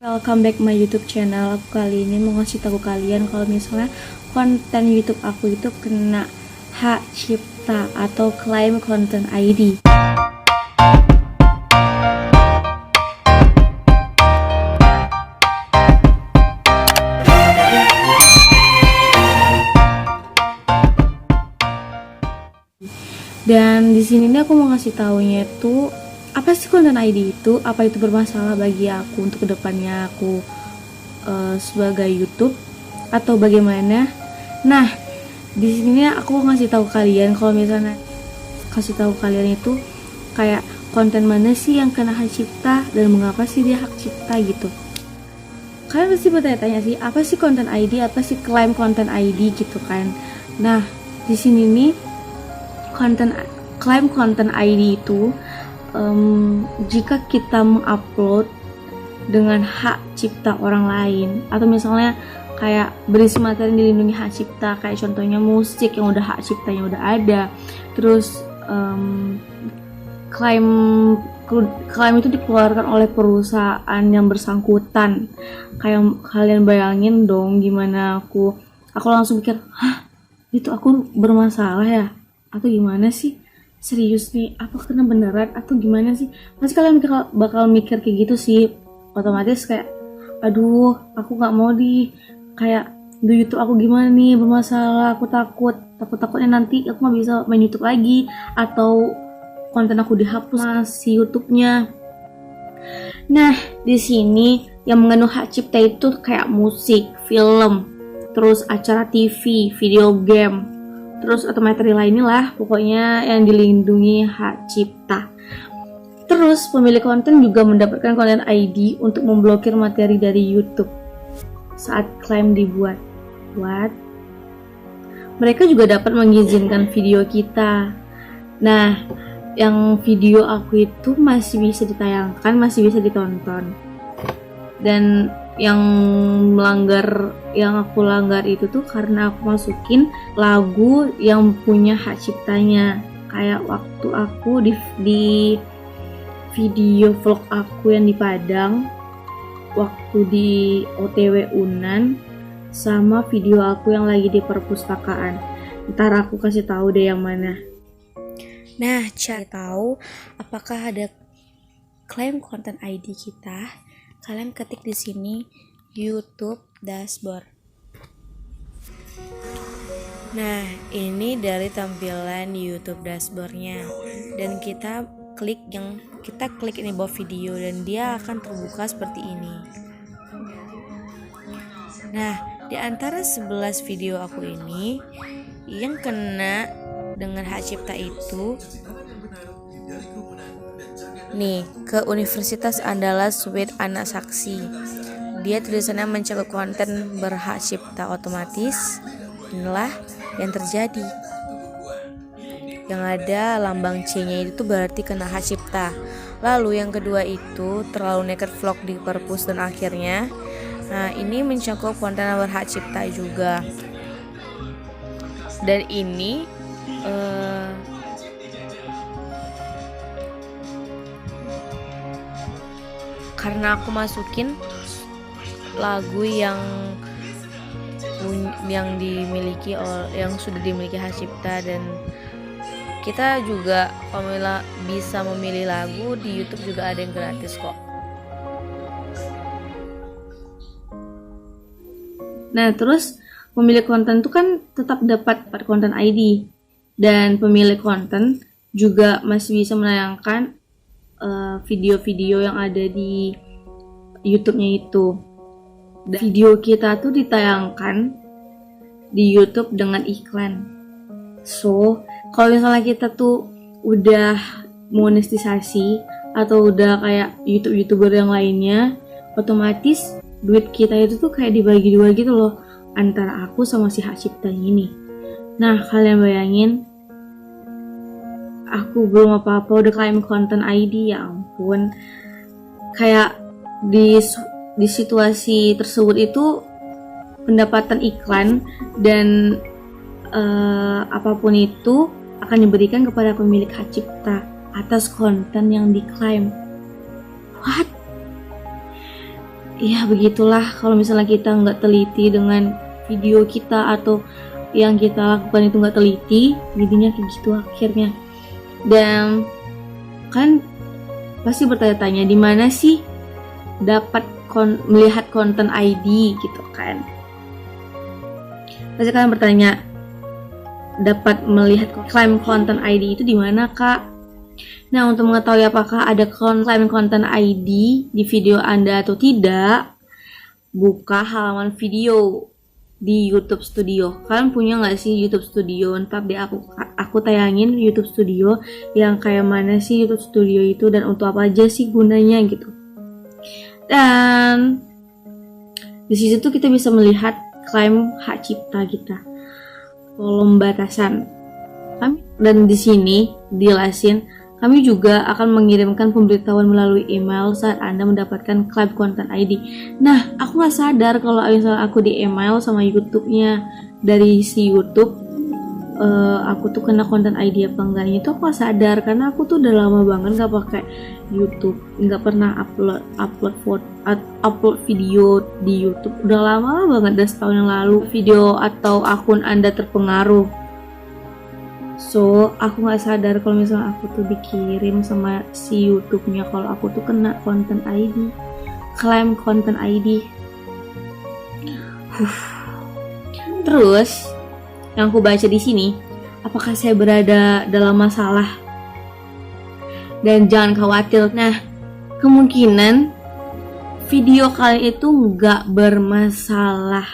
Welcome back my YouTube channel. Aku kali ini mau ngasih tahu kalian kalau misalnya konten YouTube aku itu kena hak cipta atau claim content ID. Dan di sini nih aku mau ngasih taunya itu apa sih konten ID itu, apa itu bermasalah bagi aku untuk kedepannya aku sebagai YouTube atau bagaimana. Nah, di sini aku mau ngasih tahu kalian kalau misalnya kasih tahu kalian itu kayak konten mana sih yang kena hak cipta dan mengapa sih dia hak cipta gitu. Kalian pasti bertanya-tanya sih, apa sih konten ID, apa sih claim konten ID gitu kan. Nah, di sini nih claim content ID itu jika kita mengupload dengan hak cipta orang lain atau misalnya kayak berisi materi yang dilindungi hak cipta, kayak contohnya musik yang udah hak ciptanya udah ada, terus klaim itu dikeluarkan oleh perusahaan yang bersangkutan. Kayak kalian bayangin dong gimana aku langsung mikir, hah, itu aku bermasalah ya atau gimana sih, serius nih apa kena beneran atau gimana sih. Pasti kalian bakal mikir kayak gitu sih, otomatis kayak aduh aku nggak mau kayak di YouTube aku gimana nih, bermasalah, aku takutnya nanti aku nggak bisa main YouTube lagi atau konten aku dihapus si YouTube-nya. Nah, di sini yang mengandung hak cipta itu kayak musik, film, terus acara TV, video game, terus atau materi lainnya lah, pokoknya yang dilindungi hak cipta. Terus pemilik konten juga mendapatkan konten ID untuk memblokir materi dari YouTube saat klaim dibuat. Mereka juga dapat mengizinkan video kita. Nah, yang video aku itu masih bisa ditayangkan, masih bisa ditonton. Dan yang aku langgar itu tuh karena aku masukin lagu yang punya hak ciptanya. Kayak waktu aku di video vlog aku yang di Padang, waktu di OTW Unan, sama video aku yang lagi di perpustakaan. Ntar aku kasih tahu deh yang mana. Nah, cari tahu apakah ada claim content ID kita. Kalian ketik di sini YouTube dashboard. Nah, ini dari tampilan YouTube dashboardnya, dan kita klik ini bawah video dan dia akan terbuka seperti ini. Nah, di antara 11 video aku ini yang kena dengan hak cipta itu nih, ke Universitas Andalas Suite Anak Saksi. Dia tulisannya mencakup konten berhak cipta, otomatis inilah yang terjadi. Yang ada lambang C-nya itu berarti kena hak cipta. Lalu yang kedua itu terlalu nekat vlog di perpus dan akhirnya. Nah, ini mencakup konten berhak cipta juga. Dan ini karena aku masukin lagu yang sudah dimiliki hak cipta, dan kita juga bisa memilih lagu di YouTube juga ada yang gratis kok. Nah, terus pemilik konten itu kan tetap dapat konten ID, dan pemilik konten juga masih bisa menayangkan video-video yang ada di YouTube-nya itu. Dan video kita tuh ditayangkan di YouTube dengan iklan. So, kalau misalnya kita tuh udah monetisasi atau udah kayak YouTuber yang lainnya, otomatis duit kita itu tuh kayak dibagi dua gitu loh, antara aku sama si hak ciptanya ini. Nah, kalian bayangin, aku belum apa-apa udah claim content ID, ya ampun. Kayak di situasi tersebut itu pendapatan iklan dan apapun itu akan diberikan kepada pemilik hak cipta atas konten yang diklaim. What? ya begitulah, kalau misalnya kita nggak teliti dengan video kita atau yang kita lakukan itu nggak teliti, jadinya kayak gitu akhirnya. Dan kan pasti bertanya-tanya, di mana sih dapat melihat konten ID gitu kan? Pasti kalian bertanya, dapat melihat klaim konten ID itu di mana, Kak? Nah, untuk mengetahui apakah ada klaim konten ID di video Anda atau tidak, buka halaman video di YouTube Studio. Kalian punya nggak sih YouTube Studio? Ntar deh aku tayangin YouTube Studio yang kayak mana sih YouTube Studio itu dan untuk apa aja sih gunanya gitu. Dan di situ kita bisa melihat klaim hak cipta kita, kolom batasan. Dan di sini dijelasin, kami juga akan mengirimkan pemberitahuan melalui email saat Anda mendapatkan klaim konten ID. Nah, aku nggak sadar kalau misalnya aku di email sama YouTube-nya dari si YouTube, aku tuh kena konten ID apa enggaknya itu aku nggak sadar, karena aku tuh udah lama banget nggak pakai YouTube, nggak pernah upload video di YouTube. Udah lama banget, udah setahun yang lalu video atau akun Anda terpengaruh. So, aku nggak sadar kalau misalnya aku tuh dikirim sama si YouTube-nya kalau aku tuh kena konten ID, klaim konten ID. Terus, yang aku baca di sini, apakah saya berada dalam masalah? Dan jangan khawatir. Nah, kemungkinan video kalian itu nggak bermasalah.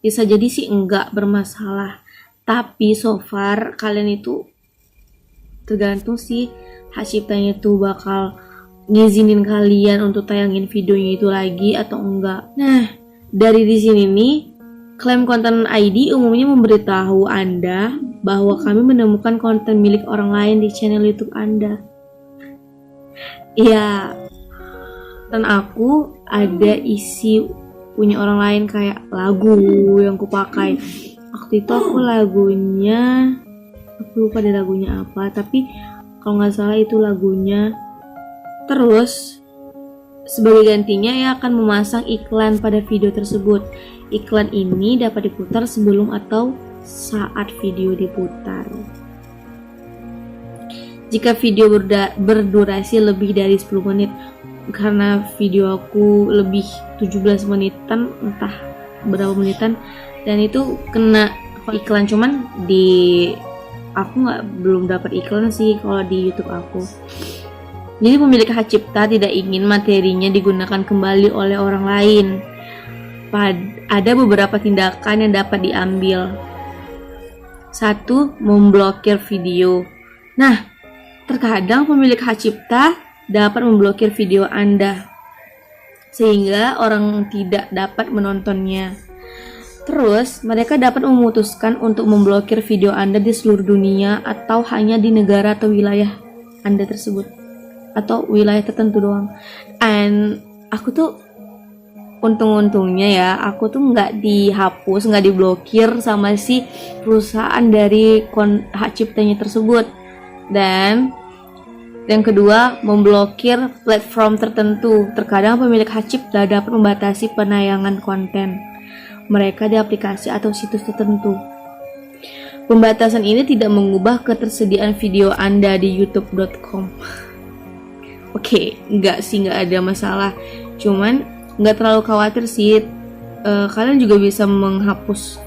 Bisa jadi sih enggak bermasalah, tapi so far kalian itu tergantung sih hak ciptanya itu bakal ngizinin kalian untuk tayangin videonya itu lagi atau enggak. Nah, dari di sini nih, klaim konten ID umumnya memberitahu Anda bahwa kami menemukan konten milik orang lain di channel YouTube Anda. Ya, dan aku ada isi punya orang lain kayak lagu yang aku pakai. Waktu itu aku lupa deh lagunya apa, tapi kalau nggak salah itu lagunya. Terus sebagai gantinya ia akan memasang iklan pada video tersebut. Iklan ini dapat diputar sebelum atau saat video diputar. Jika video berdurasi lebih dari 10 menit, karena video aku lebih 17 menitan, entah berapa menitan, dan itu kena iklan. Cuman aku belum dapat iklan sih kalau di YouTube aku. Jadi pemilik hak cipta tidak ingin materinya digunakan kembali oleh orang lain. Ada beberapa tindakan yang dapat diambil. 1. Memblokir video. Nah, terkadang pemilik hak cipta dapat memblokir video Anda sehingga orang tidak dapat menontonnya. Terus, mereka dapat memutuskan untuk memblokir video Anda di seluruh dunia atau hanya di negara atau wilayah Anda tersebut, atau wilayah tertentu doang. And aku tuh untung-untungnya ya, aku tuh nggak dihapus, nggak diblokir sama si perusahaan dari hak ciptanya tersebut. Dan yang kedua, memblokir platform tertentu. Terkadang pemilik hak cipta dapat membatasi penayangan konten mereka di aplikasi atau situs tertentu. Pembatasan ini tidak mengubah ketersediaan video Anda di youtube.com. Oke, nggak ada masalah. Cuman nggak terlalu khawatir sih. Kalian juga bisa menghapus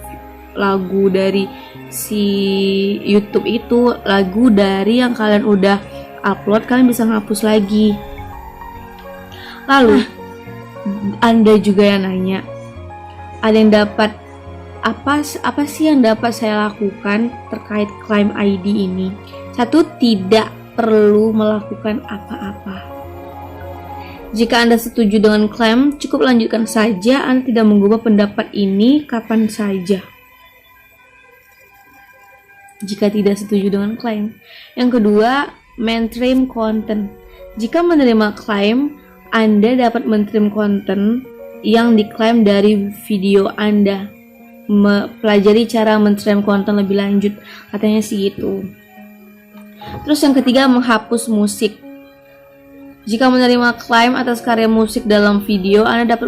lagu dari si YouTube itu, lagu dari yang kalian udah upload, kalian bisa ngapus lagi. Lalu Anda juga yang nanya, ada yang dapat apa sih yang dapat saya lakukan terkait klaim ID ini? 1. Tidak perlu melakukan apa-apa. Jika Anda setuju dengan klaim, cukup lanjutkan saja. Anda tidak mengubah pendapat ini kapan saja jika tidak setuju dengan klaim. Yang kedua, mentrim konten. Jika menerima klaim, Anda dapat mentrim konten yang diklaim dari video Anda. Pelajari cara mentrim konten lebih lanjut, katanya sih gitu. Terus yang ketiga, menghapus musik. Jika menerima klaim atas karya musik dalam video, Anda dapat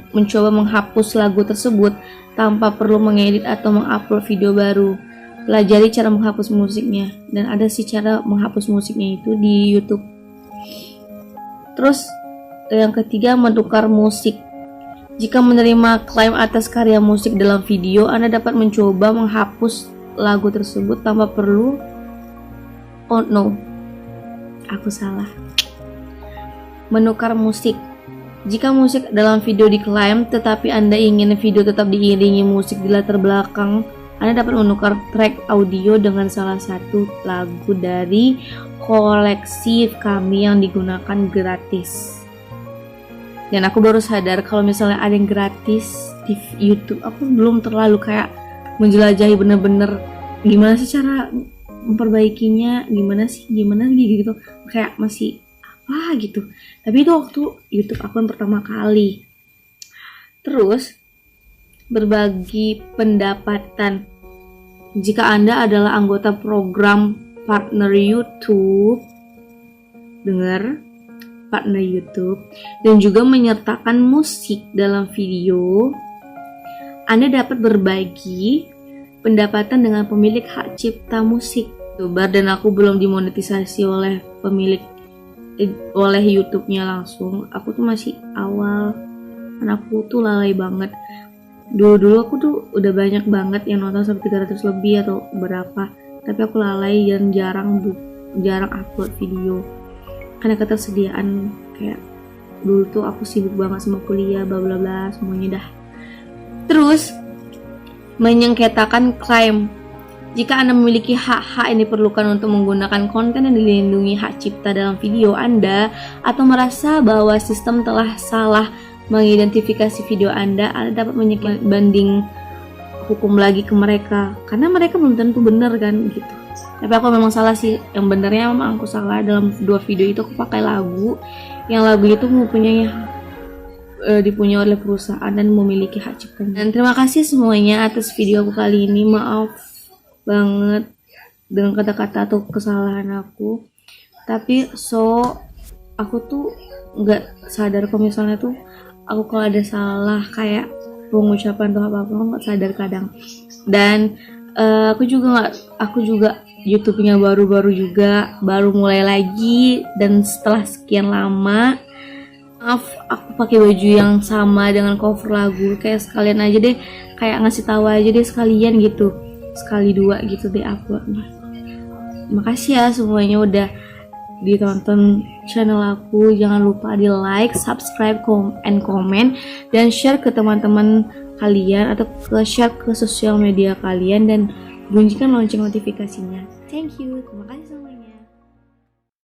mencoba menghapus lagu tersebut tanpa perlu mengedit atau mengupload video baru. Pelajari cara menghapus musiknya, dan ada sih cara menghapus musiknya itu di YouTube. Terus yang ketiga, menukar musik. Jika menerima klaim atas karya musik dalam video, Anda dapat mencoba menghapus lagu tersebut tanpa perlu aku salah. Menukar musik. Jika musik dalam video diklaim tetapi Anda ingin video tetap diiringi musik di latar belakang, Anda dapat menukar track audio dengan salah satu lagu dari koleksi kami yang digunakan gratis. Dan aku baru sadar kalau misalnya ada yang gratis di YouTube, aku belum terlalu kayak menjelajahi bener-bener gimana sih cara memperbaikinya, gimana gitu, kayak masih apa gitu. Tapi itu waktu YouTube aku yang pertama kali. Terus berbagi pendapatan. Jika Anda adalah anggota program partner YouTube, partner YouTube, dan juga menyertakan musik dalam video, Anda dapat berbagi pendapatan dengan pemilik hak cipta musik. Dan aku belum dimonetisasi oleh YouTube-nya langsung. Aku tuh masih awal, dan aku tuh lalai banget. Dulu aku tuh udah banyak banget yang nonton sampai 300 lebih atau berapa, tapi aku lalai dan jarang upload video karena ketersediaan. Kayak dulu tuh aku sibuk banget sama kuliah, bla bla bla semuanya dah. Terus menyengketakan klaim. Jika Anda memiliki hak-hak yang diperlukan untuk menggunakan konten yang dilindungi hak cipta dalam video Anda, atau merasa bahwa sistem telah salah mengidentifikasi video Anda dapat menyengketakan banding hukum lagi ke mereka, karena mereka belum tentu benar kan gitu. Tapi aku memang salah sih, yang benernya memang aku salah. Dalam 2 video itu aku pakai lagu yang itu dipunyai oleh perusahaan dan memiliki hak cipta. Dan terima kasih semuanya atas video aku kali ini. Maaf banget dengan kata-kata atau kesalahan aku, tapi aku tuh nggak sadar kalau misalnya tuh aku kalau ada salah kayak pengucapan atau apa-apa, aku nggak sadar kadang. Dan aku juga YouTube-nya baru mulai lagi, dan setelah sekian lama, maaf aku pakai baju yang sama dengan cover lagu, kayak sekalian aja deh, kayak ngasih tahu aja deh sekalian gitu, sekali 2 gitu deh uploadnya. Makasih ya semuanya udah ditonton channel aku. Jangan lupa di like, subscribe, and comment, dan share ke teman-teman kalian atau share ke sosial media kalian, dan bunyikan lonceng notifikasinya. Thank you, terima kasih semuanya.